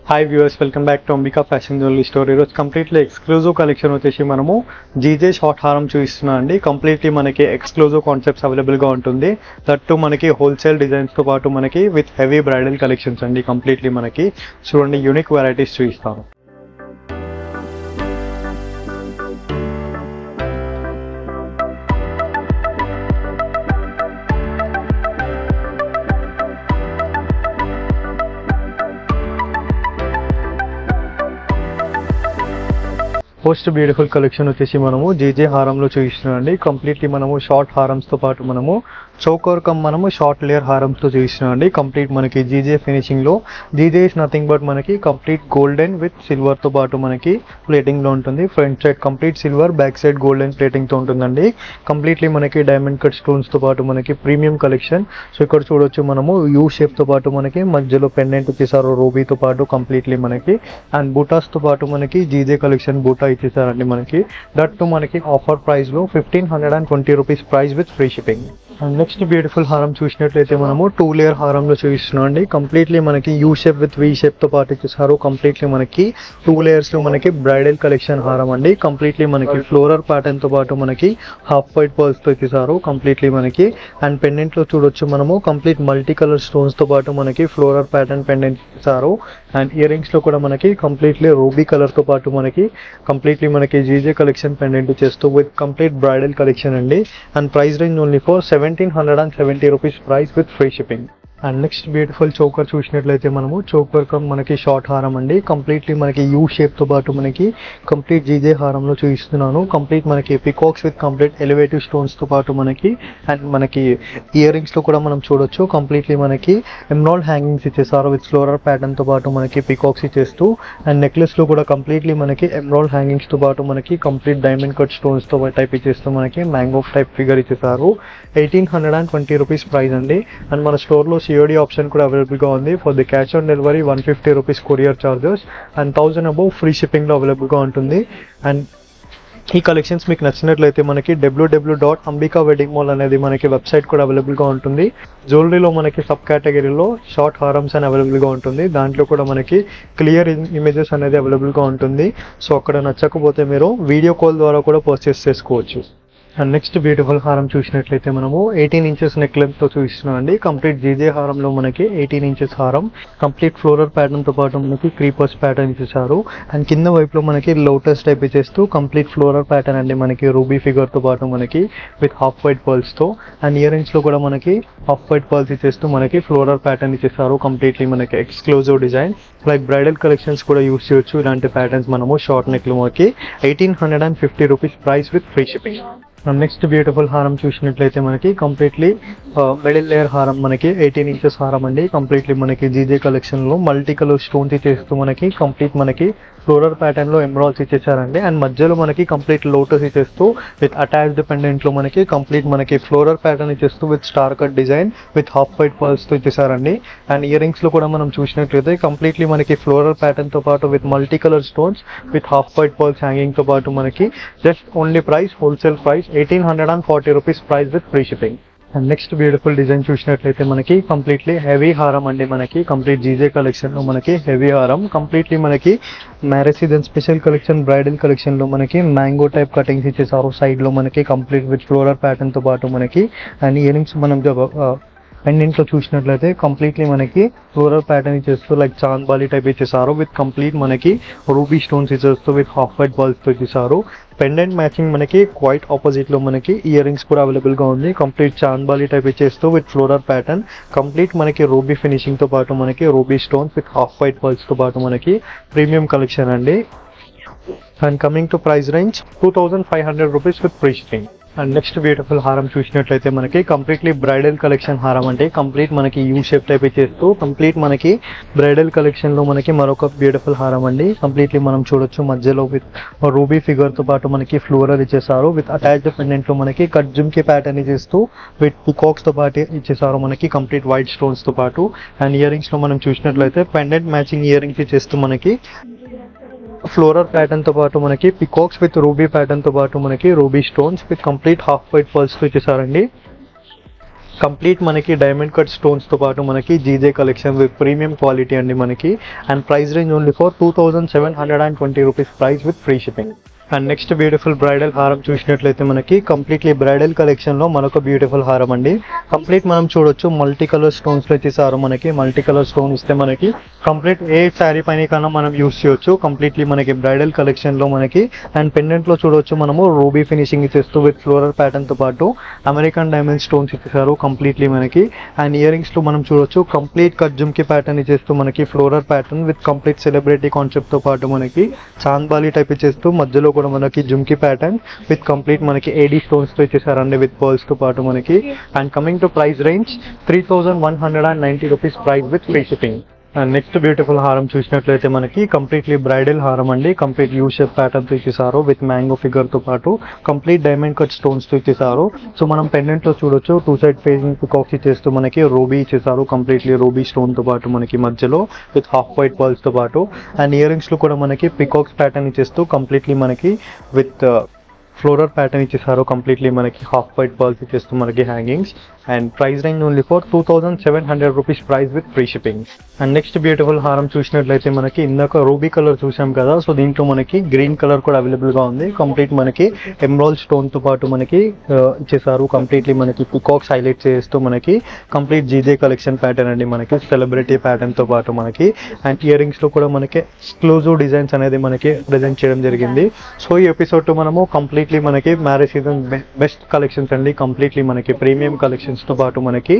Hi viewers, welcome back to Ambika fashion jewellery store. ఈరోజు completely exclusive collection వచ్చేసి మనము GJ short హారం చూపిస్తున్నాం అండి. కంప్లీట్లీ మనకి ఎక్స్క్లూజివ్ కాన్సెప్ట్స్ అవైలబుల్గా ఉంటుంది. దట్టు మనకి హోల్సేల్ డిజైన్స్తో పాటు మనకి విత్ హెవీ బ్రైడల్ కలెక్షన్స్ అండి. కంప్లీట్లీ మనకి చూడండి యూనిక్ వెరైటీస్ చూపిస్తాను. మోస్ట్ బ్యూటిఫుల్ కలెక్షన్ వచ్చేసి మనము జీజే హారంలో చూపిస్తున్నాం అండి. కంప్లీట్లీ మనము షార్ట్ హారమ్స్తో పాటు మనము చోకర్ కమ్ మనము షార్ట్ లేయర్ హారమ్స్తో చూపిస్తున్నాం అండి. కంప్లీట్ మనకి జీజే ఫినిషింగ్లో జీజే ఇస్ నథింగ్ బట్ మనకి కంప్లీట్ గోల్డెన్ విత్ సిల్వర్తో పాటు మనకి ప్లేటింగ్లో ఉంటుంది. Front side complete silver, back side golden ప్లేటింగ్తో ఉంటుందండి. కంప్లీట్లీ మనకి డైమండ్ కట్ స్టోన్స్తో పాటు మనకి ప్రీమియం కలెక్షన్. సో ఇక్కడ చూడొచ్చు మనము యూ షేప్తో పాటు మనకి మధ్యలో పెండెంట్ వచ్చేసారు రూబీతో పాటు కంప్లీట్లీ మనకి అండ్ బూటాస్తో పాటు మనకి జీజే కలెక్షన్ బూటా ఇచ్చేసారండి మనకి. దట్ టు మనకి ఆఫర్ ప్రైస్ లో 1520 rupees price with free shipping. And next beautiful హారం చూసినట్లయితే మనము 2 లేయర్ హారంలో చూపిస్తున్నాం అండి. కంప్లీట్లీ మనకి U shape with V shape తో పాటు ఇచ్చేసారు. కంప్లీట్లీ మనకి 2 లేయర్స్ లో మనకి బ్రైడల్ కలెక్షన్ హారం అండి. కంప్లీట్లీ మనకి ఫ్లోరల్ ప్యాటర్న్ తో పాటు మనకి హాఫ్ వైట్ పర్ల్స్ తో ఇచ్చేసారు కంప్లీట్లీ మనకి. అండ్ పెండెంట్ లో చూడొచ్చు మనము కంప్లీట్ మల్టీ కలర్ స్టోన్స్ తో పాటు మనకి ఫ్లోరల్ ప్యాటర్న్ పెండెంట్ ఇచ్చేసారు. అండ్ ఇయర్ రింగ్స్ లో కూడా మనకి కంప్లీట్లీ రూబీ కలర్ తో పాటు మనకి కంప్లీట్లీ మనకి జీజే కలెక్షన్ పెండెంట్ చేస్తూ విత్ కంప్లీట్ బ్రైడల్ కలెక్షన్ అండి. And price range only for 1770 rupees price with free shipping. And next beautiful choker చూసినట్లయితే మనము చోకర్ కమ్ మనకి షార్ట్ హారం అండి. కంప్లీట్లీ మనకి యూ షేప్ తో పాటు మనకి కంప్లీట్ జీజే హారంలో చూపిస్తున్నాను. కంప్లీట్ మనకి పికాక్స్ విత్ కంప్లీట్ ఎలివేటివ్ స్టోన్స్ తో పాటు మనకి అండ్ మనకి ఇయర్ రింగ్స్ లో కూడా మనం చూడొచ్చు కంప్లీట్లీ మనకి ఎమరాల్డ్ హ్యాంగింగ్స్ ఇచ్చేసారు విత్ ఫ్లోరల్ ప్యాటర్న్ తో పాటు మనకి పికాక్స్ ఇచ్చేస్తూ. అండ్ నెక్లెస్ లో కూడా కంప్లీట్లీ మనకి ఎమరాల్డ్ హ్యాంగింగ్స్ తో పాటు మనకి కంప్లీట్ డైమండ్ కట్ స్టోన్స్ తో టైప్ ఇచ్చేస్తూ మనకి మ్యాంగో టైప్ ఫిగర్ ఇచ్చేసారు. 1820 రూపీస్ ప్రైస్ అండి. అండ్ మన స్టోర్ లో COD ఆప్షన్ కూడా అవైలబుల్ గా ఉంది. For the cash on delivery 150 rupees courier charges and 1000 above free shipping లో అవైలబుల్ గా ఉంటుంది. అండ్ ఈ కలెక్షన్స్ మీకు నచ్చినట్లయితే మనకి www.ambikaweddingmall అనేది మనకి వెబ్సైట్ కూడా అవైలబుల్ గా ఉంటుంది. జ్యువెలరీలో మనకి సబ్ కేటగిరీలో షార్ట్ హారమ్స్ అని అవైలబుల్ గా ఉంటుంది. దాంట్లో కూడా మనకి క్లియర్ ఇమేజెస్ అనేది అవైలబుల్ గా ఉంటుంది. సో అక్కడ నచ్చకపోతే మీరు వీడియో కాల్ ద్వారా కూడా పర్చేస్ చేసుకోవచ్చు. అండ్ నెక్స్ట్ బ్యూటిఫుల్ హారం చూసినట్లయితే మనము 18 ఇంచెస్ నెక్ లెంత్ తో చూపిస్తున్నాం అండి. కంప్లీట్ జీజే హారంలో మనకి 18 ఇంచెస్ హారం కంప్లీట్ ఫ్లోరల్ ప్యాటర్న్ తో పాటు మనకి క్రీపర్స్ ప్యాటర్న్ ఇచ్చేసారు. అండ్ కింద వైపులో మనకి లోటస్ టైప్ ఇచ్చేస్తూ కంప్లీట్ ఫ్లోరల్ ప్యాటర్న్ అండి మనకి రూబీ ఫిగర్ తో పాటు మనకి విత్ హాఫ్ వైట్ పర్ల్స్ తో. అండ్ ఇయర్ రింగ్స్ లో కూడా మనకి హాఫ్ వైట్ పర్ల్స్ ఇచ్చేస్తూ మనకి ఫ్లోరల్ ప్యాటర్న్ ఇచ్చేసారు. కంప్లీట్లీ మనకి exclusive design like bridal collections కూడా యూస్ చేయొచ్చు. ఇలాంటి ప్యాటర్న్స్ మనము షార్ట్ నెక్ లో మనకి 1850 rupees price with free shipping. Next beautiful హారం చూసినట్లయితే మనకి కంప్లీట్లీ మిడిల్ లేయర్ హారం మనకి 18 ఇంచెస్ హారం అండి. కంప్లీట్లీ మనకి జీజే కలెక్షన్ లో మల్టీ కలర్ స్టోన్స్ ఇచ్చేస్తూ మనకి కంప్లీట్ మనకి ఫ్లోరల్ ప్యాటర్న్ లో ఎమరాల్డ్స్ ఇచ్చేసారండి. అండ్ మధ్యలో మనకి కంప్లీట్ లోటస్ ఇచ్చేస్తూ విత్ అటాచ్డ్ పెండెంట్ లో మనకి కంప్లీట్ మనకి ఫ్లోరల్ ప్యాటర్న్ ఇచ్చేస్తూ with star cut design with half white pearls తో ఇచ్చేసారండి. అండ్ ఇయర్ రింగ్స్ లో కూడా మనం చూసినట్లయితే కంప్లీట్లీ మనకి ఫ్లోరల్ ప్యాటర్న్ తో పాటు with multi colour stones with half white pearls hanging తో పాటు మనకి just only price wholesale price 1840 rupees price with free shipping. And next beautiful design చూసినట్లయితే మనకి కంప్లీట్లీ హెవీ హారం అండి. మనకి కంప్లీట్ జీజే కలెక్షన్ లో మనకి హెవీ హారం కంప్లీట్లీ మనకి marriage season special collection bridal collection లో మనకి మ్యాంగో టైప్ కటింగ్స్ ఇచ్చేసారు. సైడ్ లో మనకి కంప్లీట్ విత్ ఫ్లోరల్ ప్యాటర్న్ తో పాటు మనకి అండ్ ఇయర్ రింగ్స్ మనం పెండెంట్ లో చూసినట్లయితే కంప్లీట్లీ మనకి ఫ్లోరల్ ప్యాటర్న్ ఇచ్చేస్తూ లైక్ చాంద్బాలి టైప్ ఇచ్చేసారు విత్ కంప్లీట్ మనకి రూబీ స్టోన్స్ ఇచ్చేస్తూ విత్ హాఫ్ వైట్ బాల్స్ తో ఇచ్చేసారు. పెండెంట్ మ్యాచింగ్ మనకి క్వైట్ ఆపోజిట్ లో మనకి ఇయర్ రింగ్స్ కూడా అవైలబుల్ గా ఉంది. కంప్లీట్ చాంద్బాలి టైప్ ఇచ్చేస్తూ విత్ ఫ్లోరల్ ప్యాటర్న్ కంప్లీట్ మనకి రూబీ ఫినిషింగ్ తో పాటు మనకి ruby stones with half white balls తో పాటు మనకి ప్రీమియం కలెక్షన్ అండి. And coming to price range 2500 rupees with free shipping. And next beautiful హారం చూసినట్లయితే మనకి కంప్లీట్లీ బ్రైడల్ కలెక్షన్ హారం అంటే కంప్లీట్ మనకి యూ షేప్ టైప్ ఇచ్చేస్తూ కంప్లీట్ మనకి బ్రైడల్ కలెక్షన్ లో మనకి మరొక బ్యూటిఫుల్ హారం అండి. కంప్లీట్లీ మనం చూడొచ్చు మధ్యలో విత్ రూబీ ఫిగర్ తో పాటు మనకి ఫ్లోరల్ ఇచ్చేసారు విత్ అటాచ్డ్ పెండెంట్ లో మనకి కట్ జుమ్కి ప్యాటర్న్ ఇచ్చేస్తూ విత్ పికాక్స్ తో పాటు ఇచ్చేసారు మనకి కంప్లీట్ వైట్ స్టోన్స్ తో పాటు. అండ్ ఇయర్ రింగ్స్ లో మనం చూసినట్లయితే పెండెంట్ మ్యాచింగ్ ఇయర్ రింగ్స్ ఇచ్చేస్తూ మనకి ఫ్లోరల్ ప్యాటర్న్ తో పాటు మనకి పికాక్స్ విత్ రూబీ ప్యాటర్న్ తో పాటు మనకి ruby stones with complete half white pearls తో ఇచ్చేసారండి. కంప్లీట్ మనకి డైమండ్ కట్ స్టోన్స్ తో పాటు మనకి GJ collection with premium quality అండి మనకి. And price range only for 2720 rupees price with free shipping. And next beautiful bridal హారం చూసినట్లయితే మనకి కంప్లీట్లీ బ్రైడల్ కలెక్షన్ లో మనకు బ్యూటిఫుల్ హారం అండి. కంప్లీట్ మనం చూడొచ్చు మల్టీ కలర్ స్టోన్స్ లో ఇచ్చేసారు మనకి. మల్టీ కలర్ స్టోన్ ఇస్తే మనకి కంప్లీట్ ఏ శారీ పైన కన్నా మనం యూస్ చేయొచ్చు. కంప్లీట్లీ మనకి బ్రైడల్ కలెక్షన్ లో మనకి. అండ్ పెండెంట్ లో చూడొచ్చు మనము రూబీ ఫినిషింగ్ ఇచ్చేస్తూ విత్ ఫ్లోరల్ ప్యాటర్న్ తో పాటు అమెరికన్ డైమండ్ స్టోన్స్ ఇచ్చేసారు కంప్లీట్లీ మనకి. అండ్ ఇయర్ రింగ్స్ లో మనం చూడొచ్చు కంప్లీట్ కట్ జుమ్కి ప్యాటర్న్ ఇచ్చేస్తూ మనకి floral pattern with complete celebrity concept తో పాటు మనకి చాంద్బాలి టైప్ ఇచ్చేస్తూ మధ్యలో కూడా మనకి జుమ్కి ప్యాటర్న్ విత్ కంప్లీట్ మనకి ఏడీ స్టోన్స్ తో ఇచ్చేసారండి విత్ పర్ల్స్ తో పాటు మనకి. And coming to price range 3190 rupees price with free shipping. And next beautiful హారం చూసినట్లయితే మనకి కంప్లీట్లీ బ్రైడల్ హారం అండి. కంప్లీట్ యూ షేప్ ప్యాటర్న్ తో ఇచ్చేసారు విత్ మ్యాంగో ఫిగర్ తో పాటు కంప్లీట్ డైమండ్ కట్ స్టోన్స్ తో ఇచ్చేసారు. సో మనం పెండెంట్ లో చూడొచ్చు 2 సైడ్ ఫేసింగ్ పికాక్స్ ఇచ్చేస్తూ మనకి రూబీ ఇచ్చేసారు కంప్లీట్లీ రూబీ స్టోన్ తో పాటు మనకి మధ్యలో విత్ హాఫ్ వైట్ పర్ల్స్ తో పాటు. అండ్ ఇయర్ రింగ్స్ లో కూడా మనకి పికాక్స్ ప్యాటర్న్ ఇచ్చేస్తూ కంప్లీట్లీ మనకి విత్ ఫ్లోరల్ ప్యాటర్న్ ఇచ్చేసారు కంప్లీట్లీ మనకి హాఫ్ వైట్ పర్ల్స్ ఇచ్చేస్తూ మనకి hangings. And price range only for 2700 rupees price with free shipping. And next beautiful హారం చూసినట్లయితే మనకి ఇందాక రూబీ కలర్ చూసాం కదా. సో దీంట్లో మనకి గ్రీన్ కలర్ కూడా అవైలబుల్ గా ఉంది. కంప్లీట్ మనకి ఎమరాల్డ్ స్టోన్ తో పాటు మనకి ఇచ్చేసారు కంప్లీట్లీ మనకి పికాక్స్ హైలైట్ చేస్తూ మనకి కంప్లీట్ జీజే కలెక్షన్ ప్యాటర్న్ అండి మనకి సెలబ్రిటీ ప్యాటర్న్ తో పాటు మనకి. అండ్ ఇయర్ రింగ్స్ లో కూడా మనకి ఎక్స్క్లూజివ్ డిజైన్స్ అనేది మనకి ప్రెజెంట్ చేయడం జరిగింది. సో ఈ ఎపిసోడ్ మనము కంప్లీట్లీ మనకి మ్యారేజ్ సీజన్ బెస్ట్ కలెక్షన్స్ అండి. కంప్లీట్లీ మనకి ప్రీమియం కలెక్షన్స్ తో పాటు మనకి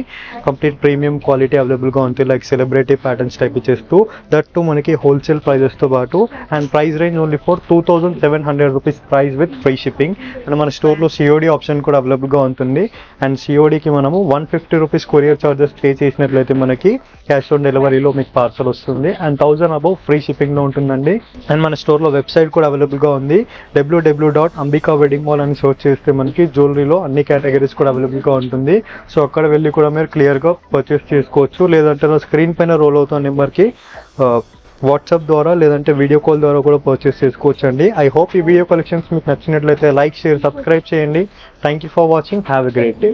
కంప్లీట్ ప్రీమియం క్వాలిటీ అవైలబుల్ గా ఉంటుంది. లైక్ సెలబ్రిటీ ప్యాటర్న్స్ టైప్ ఇచ్చేస్తూ దట్ టు మనకి హోల్సేల్ ప్రైజెస్ తో పాటు. And price range only for 2700 rupees price with free shipping. And మన స్టోర్ లో సిఓడి ఆప్షన్ కూడా అవైలబుల్ గా ఉంటుంది. అండ్ సిఓడికి మనము 150 రూపీస్ కొరియర్ చార్జెస్ పే చేసినట్లయితే మనకి క్యాష్ ఆన్ డెలివరీలో మీకు పార్సల్ వస్తుంది. అండ్ 1000 అబౌవ్ ఫ్రీ షిప్పింగ్ లో ఉంటుందండి. అండ్ మన స్టోర్ లో వెబ్సైట్ కూడా అవైలబుల్ గా ఉంది. www.ambika wedding mall అని సెర్చ్ చేస్తే మనకి జ్యువెలరీలో అన్ని కేటగిరీస్ కూడా అవైలబుల్ గా ఉంటుంది. సో అక్కడ వెళ్ళి కూడా మీరు క్లియర్ గా పర్చేస్ చేసుకోవచ్చు. లేదంటే నా స్క్రీన్ పైన రోల్ అవుతున్న నెంబర్కి వాట్సాప్ ద్వారా లేదంటే వీడియో కాల్ ద్వారా కూడా పర్చేస్ చేసుకోవచ్చు అండి. ఐ హోప్ ఈ వీడియో కలెక్షన్స్ మీకు నచ్చినట్లయితే లైక్ షేర్ సబ్స్క్రైబ్ చేయండి. Thank you for watching. Have a great day.